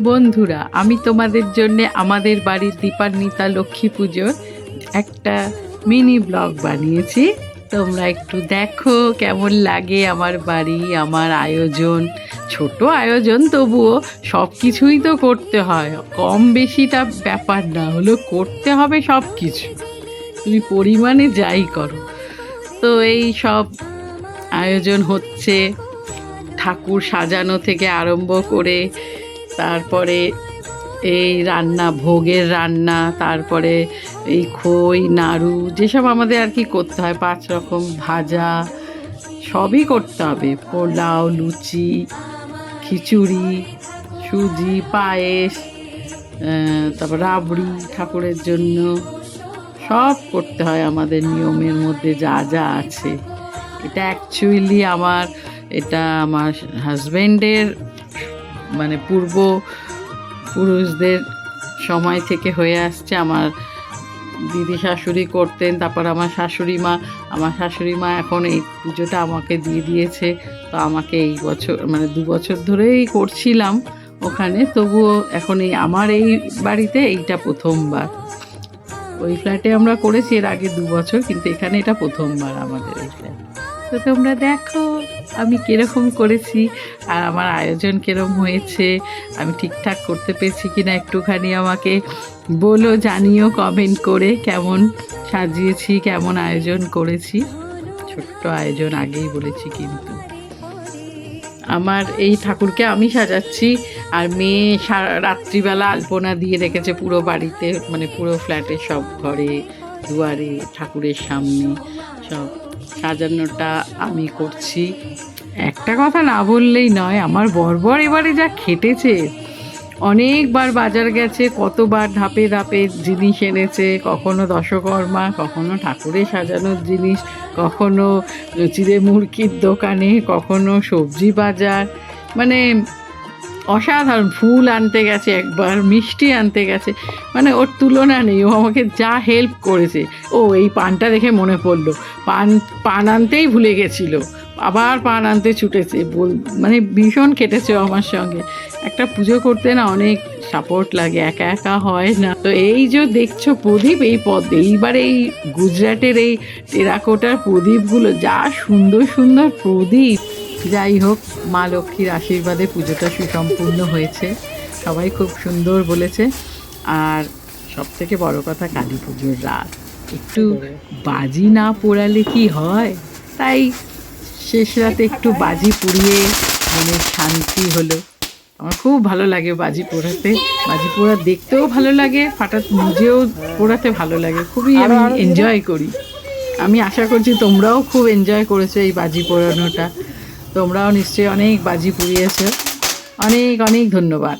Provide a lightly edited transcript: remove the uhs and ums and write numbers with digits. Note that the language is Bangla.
বন্ধুরা, আমি তোমাদের জন্য আমাদের বাড়ির দীপান্বিতা লক্ষ্মী পুজোর একটা মিনি ব্লগ বানিয়েছি। তোমরা একটু দেখো কেমন লাগে আমার বাড়ি, আমার আয়োজন। ছোট আয়োজন, তবুও সব কিছুই তো করতে হয়, কম বেশিটা ব্যাপার না, হলো করতে হবে সব কিছু, তুমি পরিমাণে যাই করো। তো এই সব আয়োজন হচ্ছে, ঠাকুর সাজানো থেকে আরম্ভ করে, তারপরে এই রান্না, ভোগের রান্না, তারপরে এই খই নাড়ু যেসব আমাদের আর কি করতে হয়, 5 রকম ভাজা, সবই করতে হবে। পোলাও, লুচি, খিচুড়ি, সুজি, পায়েস, তারপর রাবড়ি ঠাকুরের জন্য, সব করতে হয় আমাদের নিয়মের মধ্যে যা যা আছে। এটা অ্যাকচুয়ালি এটা আমার হাজব্যান্ডের মানে পুরুষদের সময় থেকে হয়ে আসছে। আমার দিদি শাশুড়ি করতেন, তারপর আমার শাশুড়ি মা এখন এই পুজোটা আমাকে দিয়ে দিয়েছে। তো আমাকে এই বছর মানে 2 বছর ধরেই করছিলাম ওখানে, তবুও এখন আমার এই বাড়িতে এইটা প্রথমবার। ওই ফ্ল্যাটে আমরা করেছি এর আগে 2 বছর, কিন্তু এখানে এটা প্রথমবার আমাদের এই ফ্ল্যাট। তো তোমরা দেখো আমি কীরকম করেছি আর আমার আয়োজন কীরকম হয়েছে, আমি ঠিকঠাক করতে পেরেছি কিনা একটুখানি আমাকে বলো, জানিও কমেন্ট করে কেমন সাজিয়েছি, কেমন আয়োজন করেছি। ছোট্ট আয়োজন আগেই বলেছি। কিন্তু আমার এই ঠাকুরকে আমি সাজাচ্ছি, আর মেয়ে রাত্রিবেলা আলপনা দিয়ে রেখেছে পুরো বাড়িতে, মানে পুরো ফ্ল্যাটের সব ঘরে দুয়ারে ঠাকুরের সামনে সব সাজানোটা আমি করছি। একটা কথা না বললেই নয়, আমার বর এবারে যা খেটেছে, অনেকবার বাজার গেছে, কতবার ধাপে ধাপে জিনিস এনেছে, কখনো দশকর্মা, কখনো ঠাকুরের সাজানোর জিনিস, কখনো চিড়ে মুরগির দোকানে, কখনো সবজি বাজার, মানে অসাধারণ। ফুল আনতে গেছে, একবার মিষ্টি আনতে গেছে, মানে ওর তুলনা নেই। ও আমাকে যা হেল্প করেছে। এই পানটা দেখে মনে পড়লো, পান আনতেই ভুলে গেছিলো, আবার পান আনতে ছুটেছে, মানে ভীষণ কেটেছে আমার সঙ্গে। একটা পুজো করতে না অনেক সাপোর্ট লাগে, একা একা হয় না। তো এই যে দেখছো প্রদীপ, এইবার এই গুজরাটের এই টেরাকোটার প্রদীপগুলো, যা সুন্দর সুন্দর প্রদীপ। যাই হোক, মা লক্ষ্মীর আশীর্বাদে পুজোটা সুসম্পূর্ণ হয়েছে, সবাই খুব সুন্দর বলেছে। আর সবথেকে বড় কথা, কালী পুজোর রাত একটু বাজি না পোড়ালে কি হয়, তাই শেষ রাতে একটু বাজি পুড়িয়ে মনের শান্তি হলো। আমার খুব ভালো লাগে বাজি পোড়াতে, বাজি পোড়া দেখতেও ভালো লাগে, নিজেও পোড়াতে ভালো লাগে, খুবই আমি এনজয় করি। আমি আশা করছি তোমরাও খুব এনজয় করেছো এই বাজি পোড়ানোটা। তোমরাও নিশ্চয়ই অনেক বাজি পুড়িয়েছো। অনেক অনেক ধন্যবাদ।